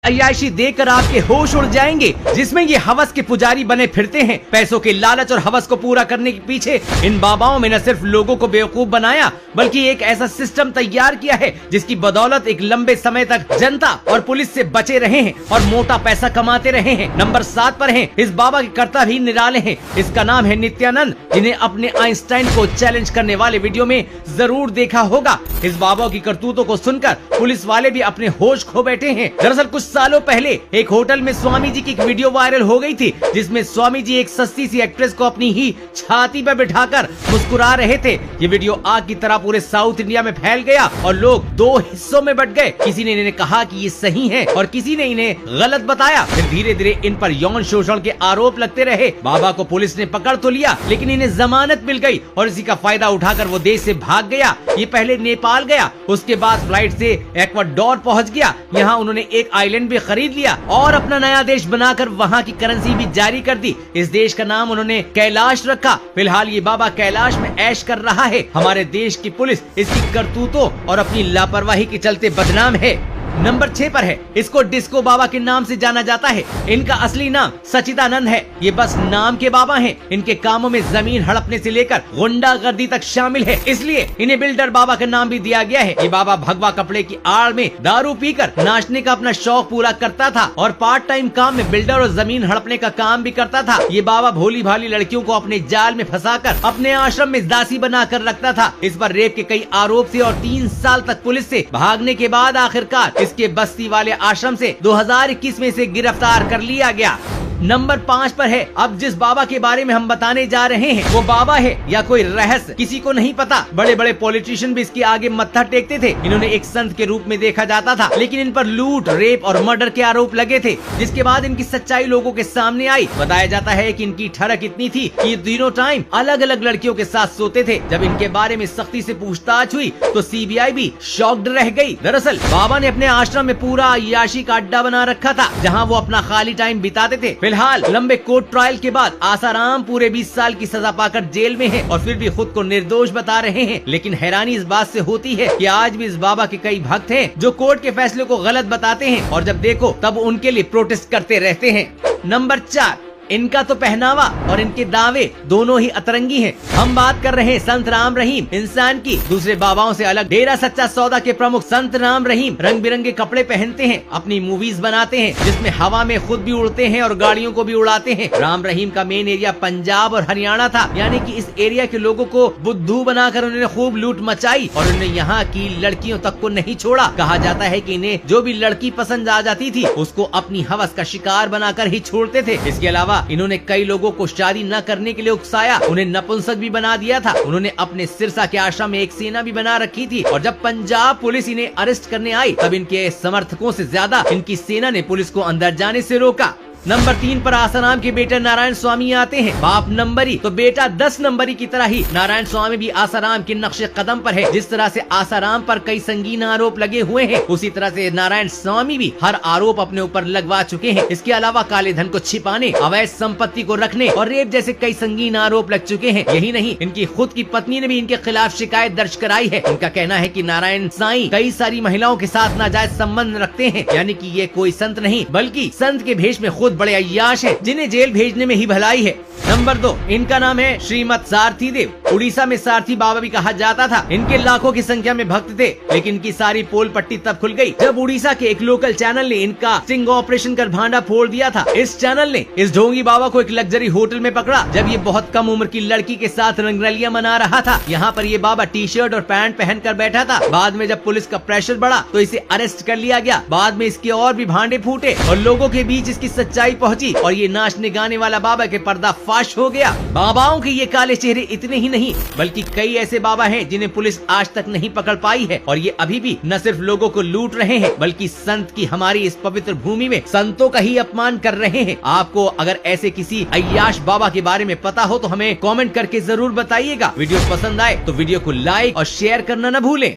अय्याशी देखकर आपके होश उड़ जाएंगे, जिसमें ये हवस के पुजारी बने फिरते हैं। पैसों के लालच और हवस को पूरा करने के पीछे इन बाबाओं में न सिर्फ लोगों को बेवकूफ बनाया, बल्कि एक ऐसा सिस्टम तैयार किया है जिसकी बदौलत एक लंबे समय तक जनता और पुलिस से बचे रहे हैं और मोटा पैसा कमाते रहे हैं। नंबर 7 पर है, इस बाबा के कर्ता भी निराले हैं। इसका नाम है नित्यानंद, जिन्हें अपने आइंस्टाइन को चैलेंज करने वाले वीडियो में जरूर देखा होगा। इस बाबा की करतूतों को सुनकर पुलिस वाले भी अपने होश खो बैठे हैं। दरअसल कुछ सालों पहले एक होटल में स्वामी जी की एक वीडियो वायरल हो गई थी, जिसमें स्वामी जी एक सस्ती सी एक्ट्रेस को अपनी ही छाती पर बिठाकर मुस्कुरा रहे थे। ये वीडियो आग की तरह पूरे साउथ इंडिया में फैल गया और लोग 2 हिस्सों में बट गए। किसी ने इन्हें कहा कि ये सही है और किसी ने इन्हें गलत बताया। फिर धीरे धीरे इन पर यौन शोषण के आरोप लगते रहे। बाबा को पुलिस ने पकड़ तो लिया, लेकिन इन्हें जमानत मिल गई और इसी का फायदा उठाकर वो देश से भाग गया। ये पहले नेपाल गया, उसके बाद फ्लाइट से इक्वाडोर पहुंच गया। यहाँ उन्होंने एक आइलैंड भी खरीद लिया और अपना नया देश बनाकर वहाँ की करेंसी भी जारी कर दी। इस देश का नाम उन्होंने कैलाश रखा। फिलहाल ये बाबा कैलाश में ऐश कर रहा है। हमारे देश की पुलिस इसकी करतूतों और अपनी लापरवाही के चलते बदनाम है। नंबर 6 पर है, इसको डिस्को बाबा के नाम से जाना जाता है। इनका असली नाम सचिदानंद है। ये बस नाम के बाबा हैं। इनके कामों में जमीन हड़पने से लेकर गुंडागर्दी तक शामिल है, इसलिए इन्हें बिल्डर बाबा का नाम भी दिया गया है। ये बाबा भगवा कपड़े की आड़ में दारू पीकर नाचने का अपना शौक पूरा करता था और पार्ट टाइम काम में बिल्डर और जमीन हड़पने का काम भी करता था। ये बाबा भोली भाली लड़कियों को अपने जाल में फंसाकर अपने आश्रम में दासी बना कर रखता था। इस पर रेप के कई आरोप थे और 3 साल तक पुलिस से भागने के बाद आखिरकार इसके बस्ती वाले आश्रम से 2021 में इसे गिरफ्तार कर लिया गया। नंबर 5 पर है, अब जिस बाबा के बारे में हम बताने जा रहे हैं वो बाबा है या कोई रहस्य किसी को नहीं पता। बड़े बड़े पॉलिटिशियन भी इसके आगे मत्था टेकते थे। इन्होंने एक संत के रूप में देखा जाता था, लेकिन इन पर लूट, रेप और मर्डर के आरोप लगे थे, जिसके बाद इनकी सच्चाई लोगों के सामने आई। बताया जाता है कि इनकी ठरक इतनी थी कि ये तीनों टाइम अलग अलग लड़कियों के साथ सोते थे। जब इनके बारे में सख्ती से पूछताछ हुई तो सीबीआई भी शॉक्ड रह गई। दरअसल बाबा ने अपने आश्रम में पूरा अय्याशी का अड्डा बना रखा था, जहाँ वो अपना खाली टाइम बिताते थे। फिलहाल लंबे कोर्ट ट्रायल के बाद आसाराम पूरे 20 साल की सजा पाकर जेल में है और फिर भी खुद को निर्दोष बता रहे हैं। लेकिन हैरानी इस बात से होती है कि आज भी इस बाबा के कई भक्त हैं जो कोर्ट के फैसले को गलत बताते हैं और जब देखो तब उनके लिए प्रोटेस्ट करते रहते हैं। नंबर 4, इनका तो पहनावा और इनके दावे दोनों ही अतरंगी हैं। हम बात कर रहे हैं संत राम रहीम इंसान की। दूसरे बाबाओं से अलग डेरा सच्चा सौदा के प्रमुख संत राम रहीम रंग बिरंगे कपड़े पहनते हैं, अपनी मूवीज बनाते हैं जिसमें हवा में खुद भी उड़ते हैं और गाड़ियों को भी उड़ाते हैं। राम रहीम का मेन एरिया पंजाब और हरियाणा था, यानी कि इस एरिया के लोगों को बुद्धू बनाकर उन्होंने खूब लूट मचाई और उन्होंने यहाँ की लड़कियों तक को नहीं छोड़ा। कहा जाता है कि इन्हें जो भी लड़की पसंद आ जाती थी उसको अपनी हवस का शिकार बनाकर ही छोड़ते थे। इसके अलावा इन्होंने कई लोगों को शादी न करने के लिए उकसाया, उन्हें नपुंसक भी बना दिया था। उन्होंने अपने सिरसा के आश्रम में एक सेना भी बना रखी थी और जब पंजाब पुलिस इन्हें अरेस्ट करने आई तब इनके समर्थकों से ज्यादा इनकी सेना ने पुलिस को अंदर जाने से रोका। नंबर 3 पर आसाराम के बेटे नारायण स्वामी आते हैं। बाप नंबरी तो बेटा 10 नंबरी की तरह ही नारायण स्वामी भी आसाराम के नक्शे कदम पर है। जिस तरह से आसाराम पर कई संगीन आरोप लगे हुए हैं, उसी तरह से नारायण स्वामी भी हर आरोप अपने ऊपर लगवा चुके हैं। इसके अलावा काले धन को छिपाने, अवैध संपत्ति को रखने और रेप जैसे कई संगीन आरोप लग चुके हैं। यही नहीं, इनकी खुद की पत्नी ने भी इनके खिलाफ शिकायत दर्ज कराई है। इनका कहना है कि नारायण साईं कई सारी महिलाओं के साथ नाजायज संबंध रखते हैं, यानी कि ये कोई संत नहीं बल्कि संत के भेष में खुद बड़े अय्याश हैं, जिन्हें जेल भेजने में ही भलाई है। नंबर 2, इनका नाम है श्रीमद सारथी देव। उड़ीसा में सारथी बाबा भी कहा जाता था। इनके लाखों की संख्या में भक्त थे, लेकिन इनकी सारी पोल पट्टी तब खुल गई जब उड़ीसा के एक लोकल चैनल ने इनका स्टिंग ऑपरेशन कर भांडा फोड़ दिया था। इस चैनल ने इस ढोंगी बाबा को एक लग्जरी होटल में पकड़ा जब ये बहुत कम उम्र की लड़की के साथ रंगरलियां मना रहा था। यहाँ पर ये बाबा टी शर्ट और पैंट पहन कर बैठा था। बाद में जब पुलिस का प्रेशर बढ़ा तो इसे अरेस्ट कर लिया गया। बाद में इसके और भी भांडे फूटे और लोगों के बीच इसकी सच्चाई पहुंची और ये नाचने गाने वाला बाबा के पर्दाफाश हो गया। बाबाओं के ये काले चेहरे इतने ही नहीं बल्कि कई ऐसे बाबा हैं जिन्हें पुलिस आज तक नहीं पकड़ पाई है और ये अभी भी न सिर्फ लोगों को लूट रहे हैं बल्कि संत की हमारी इस पवित्र भूमि में संतों का ही अपमान कर रहे हैं। आपको अगर ऐसे किसी अय्याश बाबा के बारे में पता हो तो हमें कमेंट करके जरूर बताइएगा। वीडियो पसंद आए तो वीडियो को लाइक और शेयर करना न भूलें।